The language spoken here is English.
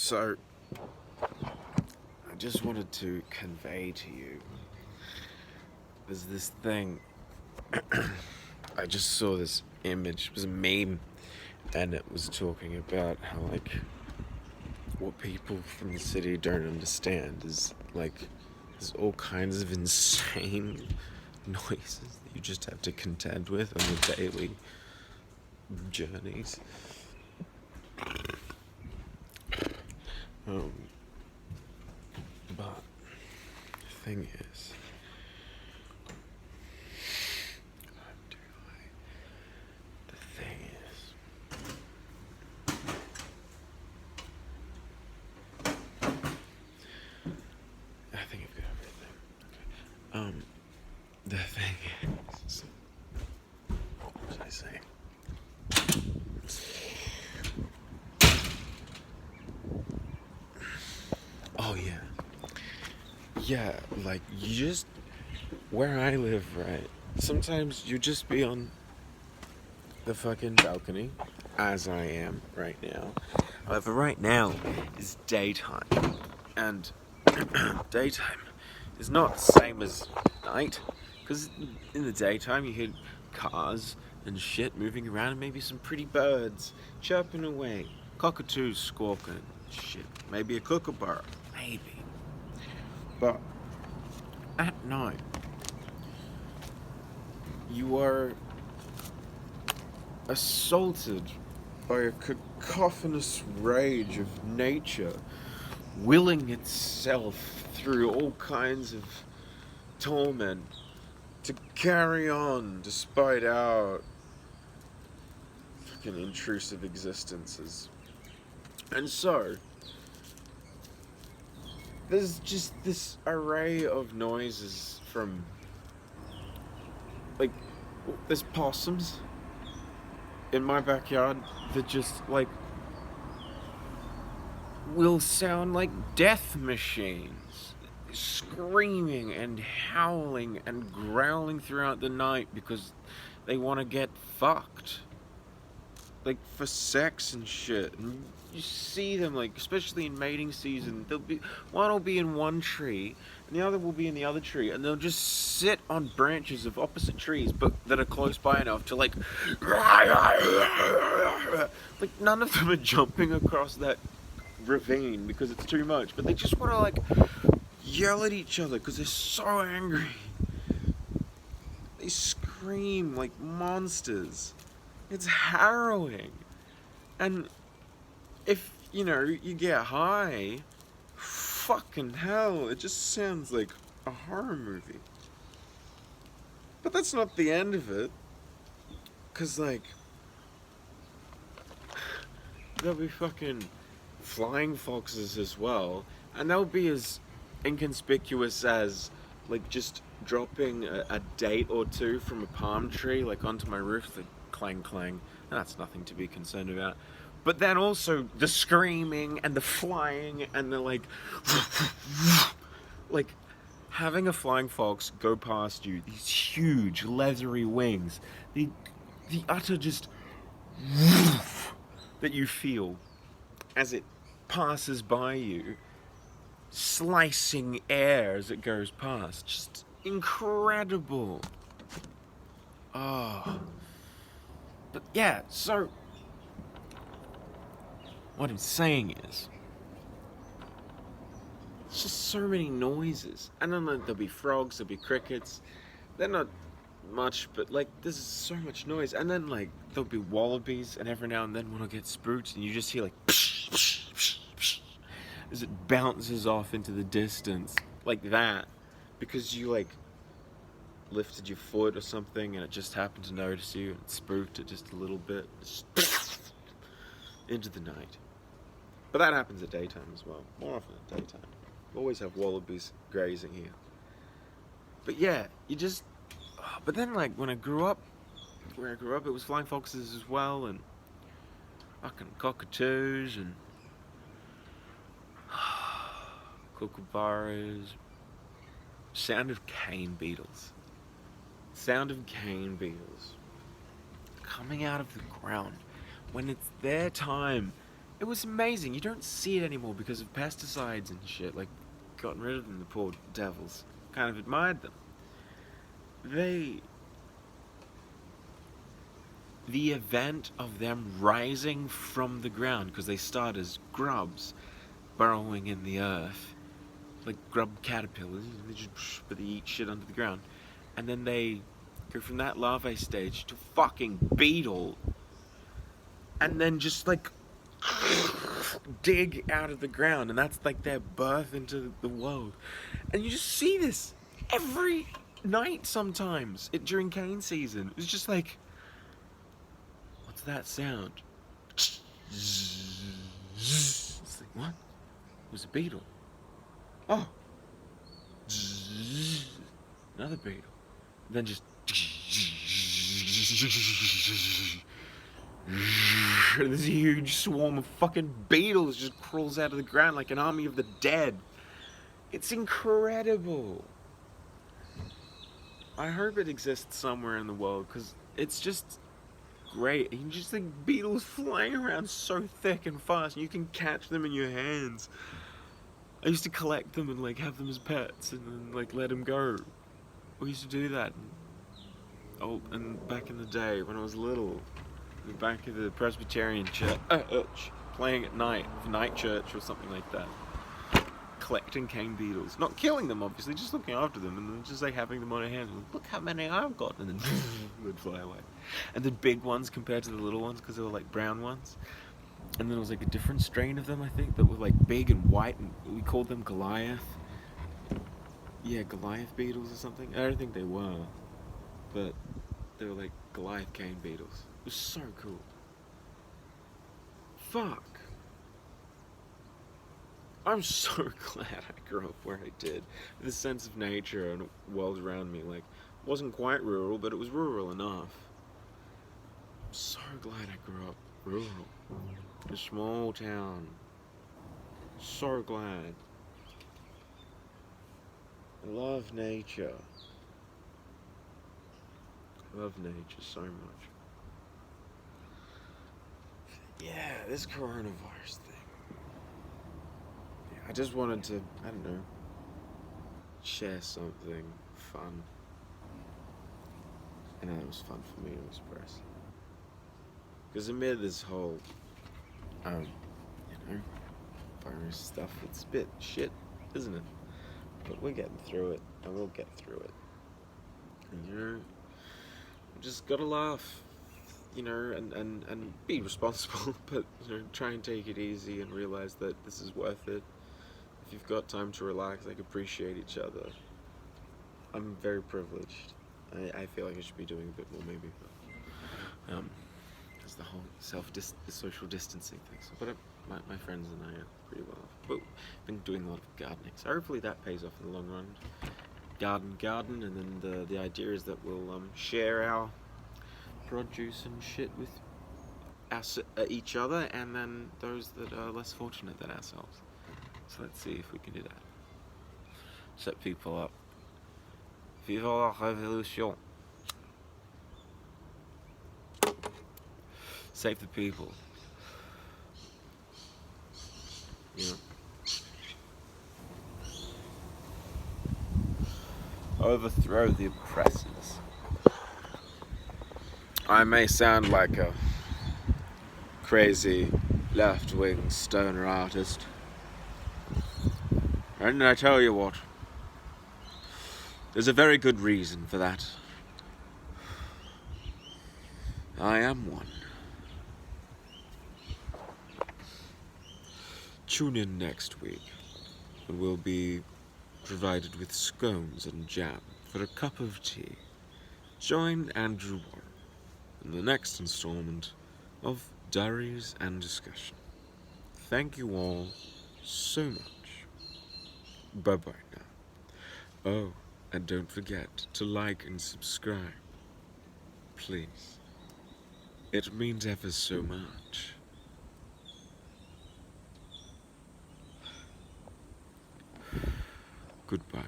So, I just wanted to convey to you, there's this thing, I just saw this image, it was a meme, and it was talking about how, like, what people from the city don't understand is, like, there's all kinds of insane noises that you just have to contend with on your daily journeys. But the thing is, I'm too high. The thing is, I think I've got everything. Okay. The thing is, what was I saying? Oh yeah. Yeah, like, you just, where I live, right, sometimes you just be on the fucking balcony, as I am right now. However, right now is daytime, and daytime is not the same as night, because in the daytime you hear cars and shit moving around, and maybe some pretty birds chirping away, cockatoos squawking and shit, maybe a kookaburra, maybe. But at night, you are assaulted by a cacophonous rage of nature, willing itself through all kinds of torment to carry on despite our fucking intrusive existences. And so, there's just this array of noises from, like, there's possums in my backyard that just, like, will sound like death machines, screaming and howling and growling throughout the night because they want to get fucked, like, for sex and shit. And you see them, like, especially in mating season, one will be in one tree and the other will be in the other tree, and they'll just sit on branches of opposite trees but that are close by enough to, like none of them are jumping across that ravine because it's too much, but they just want to, like, yell at each other because they're so angry. They scream like monsters. It's harrowing. And if, you get high, fucking hell, it just sounds like a horror movie. But that's not the end of it. Because, like, there'll be fucking flying foxes as well. And they'll be as inconspicuous as, like, just dropping a date or two from a palm tree, like, onto my roof, like, clang, clang. That's nothing to be concerned about. But then also the screaming and the flying and the, like, like, having a flying fox go past you, these huge leathery wings, the utter just that you feel as it passes by you, slicing air as it goes past, just incredible. Oh. But yeah, so what I'm saying is, it's just so many noises. And then there'll be frogs, there'll be crickets. They're not much, but, like, there's so much noise. And then, like, there'll be wallabies, and every now and then one will get spooked, and you just hear, like, psh, psh, psh, psh, as it bounces off into the distance, like that, because you, like, lifted your foot or something, and it just happened to notice you, and it spooked it just a little bit, into the night. But that happens at daytime as well, more often at daytime. We always have wallabies grazing here. But yeah, but then, like, where I grew up, it was flying foxes as well, and fucking cockatoos, and kookaburras. Sound of cane beetles coming out of the ground when it's their time It was amazing. You don't see it anymore because of pesticides and shit. Like, gotten rid of them, the poor devils. Kind of admired them. The event of them rising from the ground, because they start as grubs burrowing in the earth, like grub caterpillars, but they eat shit under the ground, and then they go from that larvae stage to fucking beetle, and then just like dig out of the ground, and that's like their birth into the world. And you just see this every night sometimes during cane season. It's just like, what's that sound? It's like, what? It was a beetle. Oh, another beetle. And then just this huge swarm of fucking beetles just crawls out of the ground like an army of the dead. It's incredible. I hope it exists somewhere in the world, because it's just great. You can just think beetles flying around so thick and fast, and you can catch them in your hands. I used to collect them and like have them as pets, and then like let them go. We used to do that. And back in the day when I was little, in the back of the Presbyterian church, playing at night for night church or something like that, collecting cane beetles, not killing them obviously, just looking after them, and then just like having them on our hands. Look how many I've got, and then they'd fly away. And the big ones compared to the little ones, because they were like brown ones. And then there was like a different strain of them, I think, that were like big and white, and we called them Goliath. Yeah, Goliath beetles or something. I don't think they were, but they were like Goliath cane beetles. It was so cool. Fuck. I'm so glad I grew up where I did, with a sense of nature and world around me. Like, it wasn't quite rural, but it was rural enough. I'm so glad I grew up rural, in a small town. So glad. I love nature. I love nature so much. Yeah, this coronavirus thing. I just wanted to, I don't know, share something fun. And it was fun for me to express. Because amid this whole, virus stuff, it's a bit shit, isn't it? But we're getting through it, and we'll get through it. And just gotta laugh, and be responsible, but, try and take it easy and realize that this is worth it. If you've got time to relax, like, appreciate each other. I'm very privileged. I feel like I should be doing a bit more, maybe, but, it's the whole social distancing thing. So, but my friends and I are pretty well off. But we've been doing a lot of gardening, so hopefully that pays off in the long run. Garden, and then the idea is that we'll share our produce and shit with each other, and then those that are less fortunate than ourselves. So let's see if we can do that. Set people up. Vive la révolution. Save the people. Overthrow the oppressors. I may sound like a crazy left-wing stoner artist. And I tell you what, there's a very good reason for that. I am one. Tune in next week, and we'll be provided with scones and jam for a cup of tea. Join Andrew Warren in the next installment of Durries&Discussion. Thank you all so much. Bye-bye now. Oh, and don't forget to like and subscribe. Please. It means ever so much. Goodbye.